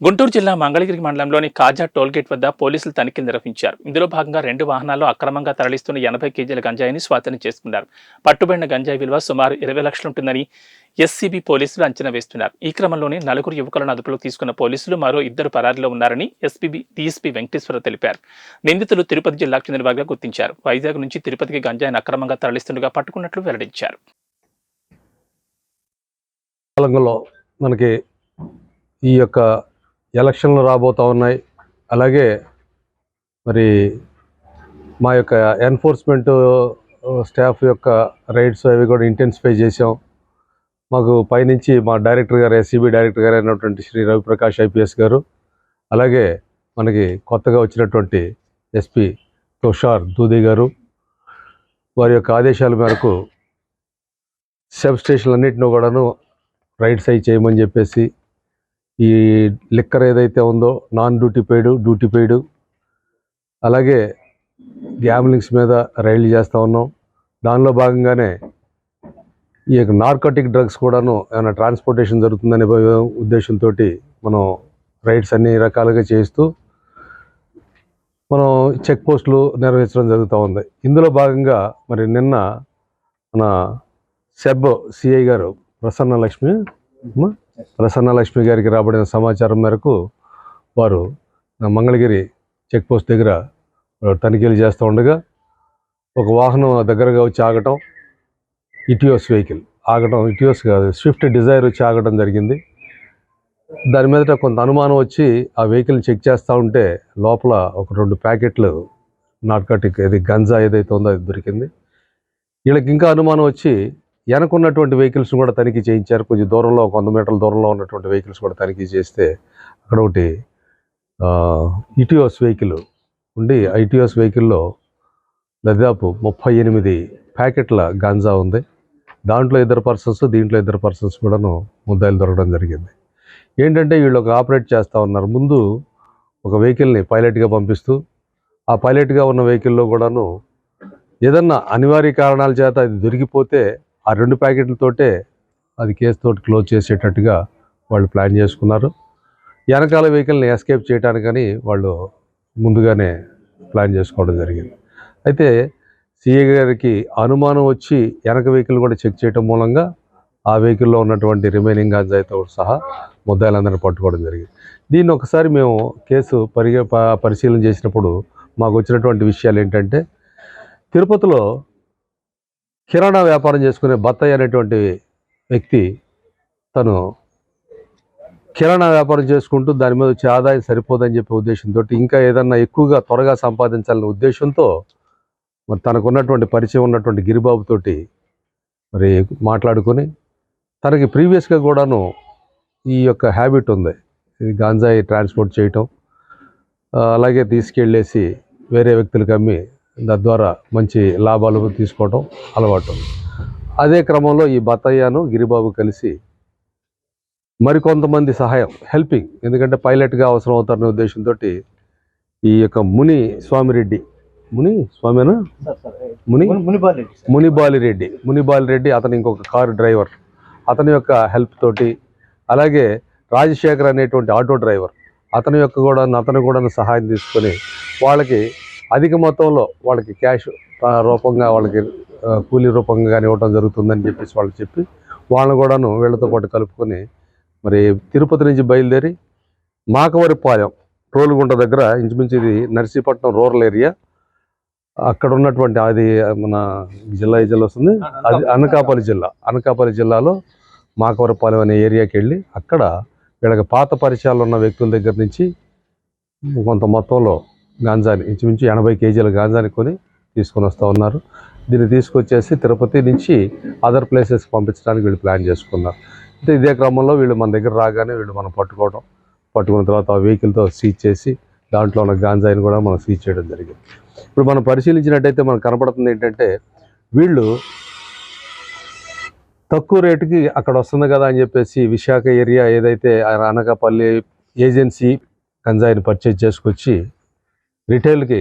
గుంటూరు జిల్లా మంగళగిరి మండలంలోని కాజా టోల్గేట్ వద్ద పోలీసులు తనిఖీలు నిర్వహించారు. ఇందులో భాగంగా 2 వాహనాల్లో అక్రమంగా తరలిస్తున్న 80 కేజీల గంజాయిని స్వాధీనం చేసుకున్నారు. పట్టుబడిన గంజాయి విలువ సుమారు 20 లక్షలుంటుందని ఎస్సీబీ పోలీసులు అంచనా వేస్తున్నారు. ఈ క్రమంలోనే 4 యువకులను అదుపులోకి తీసుకున్న పోలీసులు మరో 2 పరారీలో ఉన్నారని డీఎస్పీ వెంకటేశ్వరరావు తెలిపారు. నిందితులు తిరుపతి జిల్లాకు చెందిన వారిగా గుర్తించారు. వైజాగ్ నుంచి తిరుపతికి గంజాయిని అక్రమంగా తరలిస్తుండగా పట్టుకున్నట్లు వెల్లడించారు. మనకి ఈ యొక్క ఎలక్షన్లు రాబోతూ ఉన్నాయి. అలాగే మరి మా యొక్క ఎన్ఫోర్స్మెంట్ స్టాఫ్ యొక్క రైడ్స్ అవి కూడా ఇంటెన్సిఫై చేసాం. మాకు పైనుంచి మా డైరెక్టర్ గారు, ఎస్సీబీ డైరెక్టర్ గారు అయినటువంటి శ్రీ రవిప్రకాష్ ఐపీఎస్ గారు, అలాగే మనకి కొత్తగా వచ్చినటువంటి ఎస్పీ తుషార్ దూది గారు, వారి యొక్క ఆదేశాల మేరకు సబ్ స్టేషన్లన్నింటినీ కూడాను రైడ్స్ అయి చేయమని చెప్పేసి, ఈ లిక్కర్ ఏదైతే ఉందో నాన్ డ్యూటీ పెయిడ్, అలాగే గ్యామ్లింగ్స్ మీద రైడ్లు చేస్తూ ఉన్నాం. దానిలో భాగంగానే ఈ యొక్క నార్కోటిక్ డ్రగ్స్ కూడాను ఏమైనా ట్రాన్స్పోర్టేషన్ జరుగుతుందనే ఉద్దేశంతో మనం రైడ్స్ అన్ని రకాలుగా చేస్తూ మనం చెక్ పోస్టులు నిర్వహించడం జరుగుతూ ఉంది. ఇందులో భాగంగా మరి నిన్న మన సెబ్ సిఐ గారు ప్రసన్న లక్ష్మి గారికి రాబడిన సమాచారం మేరకు వారు మంగళగిరి చెక్ పోస్ట్ దగ్గర తనిఖీలు చేస్తూ ఉండగా ఒక వాహనం దగ్గరగా వచ్చి ఆగటం, ఇటియోస్ వెహికల్ ఆగటం, ఇటియోస్ కాదు స్విఫ్ట్ డిజైర్ వచ్చి ఆగటం జరిగింది. దాని మీద కొంత అనుమానం వచ్చి ఆ వెహికల్ చెక్ చేస్తూ ఉంటే లోపల ఒక 2 ప్యాకెట్లు నార్కోటిక్ గంజా ఏదైతే ఉందో అది దొరికింది. వీళ్ళకి ఇంకా అనుమానం వచ్చి వెనకున్నటువంటి వెహికల్స్ కూడా తనిఖీ చేయించారు. కొంచెం దూరంలో, 100 మీటర్ల దూరంలో ఉన్నటువంటి వెహికల్స్ కూడా తనిఖీ చేస్తే అక్కడ ఒకటి ఇటియోస్ వెహికల్ ఉండి, ఇటియోస్ వెహికల్లో దాదాపు 38 ప్యాకెట్ల గాంజా ఉంది. దాంట్లో 2 పర్సన్స్, దీంట్లో 2 పర్సన్స్ కూడాను ముద్దాయిలు దొరకడం జరిగింది. ఏంటంటే వీళ్ళు ఒక ఆపరేట్ చేస్తూ ఉన్నారు. ముందు ఒక వెహికల్ని పైలట్గా పంపిస్తూ, ఆ పైలట్గా ఉన్న వెహికల్లో కూడాను ఏదన్నా అనివార్య కారణాల చేత అది దొరికిపోతే ఆ 2 ప్యాకెట్లతోటే అది కేసుతోటి క్లోజ్ చేసేటట్టుగా వాళ్ళు ప్లాన్ చేసుకున్నారు. వెనకాల వెహికల్ని ఎస్కేప్ చేయడానికని వాళ్ళు ముందుగానే ప్లాన్ చేసుకోవడం జరిగింది. అయితే సిఐ గారికి అనుమానం వచ్చి వెనక వెహికల్ కూడా చెక్ చేయడం మూలంగా ఆ వెహికల్లో ఉన్నటువంటి రిమైనింగ్ గాంజాయితో సహా ముద్దాయిలందరినీ పట్టుకోవడం జరిగింది. దీన్ని ఒకసారి మేము కేసు పరిశీలన చేసినప్పుడు మాకు వచ్చినటువంటి విషయాలు ఏంటంటే, తిరుపతిలో కిరాణా వ్యాపారం చేసుకునే బత్తయ్య అనేటువంటి వ్యక్తి తను కిరాణా వ్యాపారం చేసుకుంటూ దాని మీద వచ్చే ఆదాయం సరిపోదని చెప్పే ఉద్దేశంతో, ఇంకా ఏదన్నా ఎక్కువగా త్వరగా సంపాదించాలనే ఉద్దేశంతో మరి తనకున్నటువంటి పరిచయం ఉన్నటువంటి గిరిబాబుతోటి మరి మాట్లాడుకొని, తనకి ప్రీవియస్గా కూడాను ఈ యొక్క హ్యాబిట్ ఉంది, ఇది గాంజాయి ట్రాన్స్పోర్ట్ చేయటం, అలాగే తీసుకెళ్ళేసి వేరే వ్యక్తులకు అమ్మి తద్వారా మంచి లాభాలు తీసుకోవడం అలవాటు. అదే క్రమంలో ఈ బత్తయ్యను గిరిబాబు కలిసి మరికొంతమంది సహాయం, హెల్పింగ్, ఎందుకంటే పైలట్గా అవసరం అవుతారనే ఉద్దేశంతో ఈ యొక్క మునిబాలిరెడ్డి అతను ఇంకొక కారు డ్రైవర్, అతని యొక్క హెల్ప్ తోటి, అలాగే రాజశేఖర్ అనేటువంటి ఆటో డ్రైవర్ అతను కూడా సహాయం తీసుకొని వాళ్ళకి అధిక మొత్తంలో వాళ్ళకి క్యాష్ రూపంగా, వాళ్ళకి కూలీ రూపంగా కానీ ఇవ్వడం జరుగుతుందని చెప్పేసి వాళ్ళకి చెప్పి వాళ్ళని కూడాను వీళ్ళతో పాటు కలుపుకొని మరి తిరుపతి నుంచి బయలుదేరి మాకవరిపాలెం టోలుగుంట దగ్గర, ఇంచుమించు ఇది నర్సీపట్నం రూరల్ ఏరియా, అక్కడ ఉన్నటువంటి అది మన జిల్లా వస్తుంది, అది అనకాపల్లి జిల్లాలో మాకవరిపాలెం అనే ఏరియాకి వెళ్ళి అక్కడ వీళ్ళకి పాత పరిచయాలు ఉన్న వ్యక్తుల దగ్గర నుంచి కొంత మొత్తంలో గాంజాని, ఇంచుమించు 80 కేజీల గాంజాని కొని తీసుకొని వస్తూ ఉన్నారు. దీన్ని తీసుకొచ్చేసి తిరుపతి నుంచి అదర్ ప్లేసెస్కి పంపించడానికి వీళ్ళు ప్లాన్ చేసుకున్నారు. అయితే ఇదే క్రమంలో వీళ్ళు మన దగ్గర రాగానే వీళ్ళు మనం పట్టుకున్న తర్వాత ఆ వెహికల్తో సీజ్ చేసి దాంట్లో ఉన్న గాంజాయిని కూడా మనం సీజ్ చేయడం జరిగింది. ఇప్పుడు మనం పరిశీలించినట్టయితే మనకు కనపడుతుంది ఏంటంటే, వీళ్ళు తక్కువ రేటుకి అక్కడ వస్తుంది కదా అని చెప్పేసి విశాఖ ఏరియా ఏదైతే అనకాపల్లి ఏజెన్సీ గంజాయిని పర్చేజ్ చేసుకొచ్చి రిటైల్కి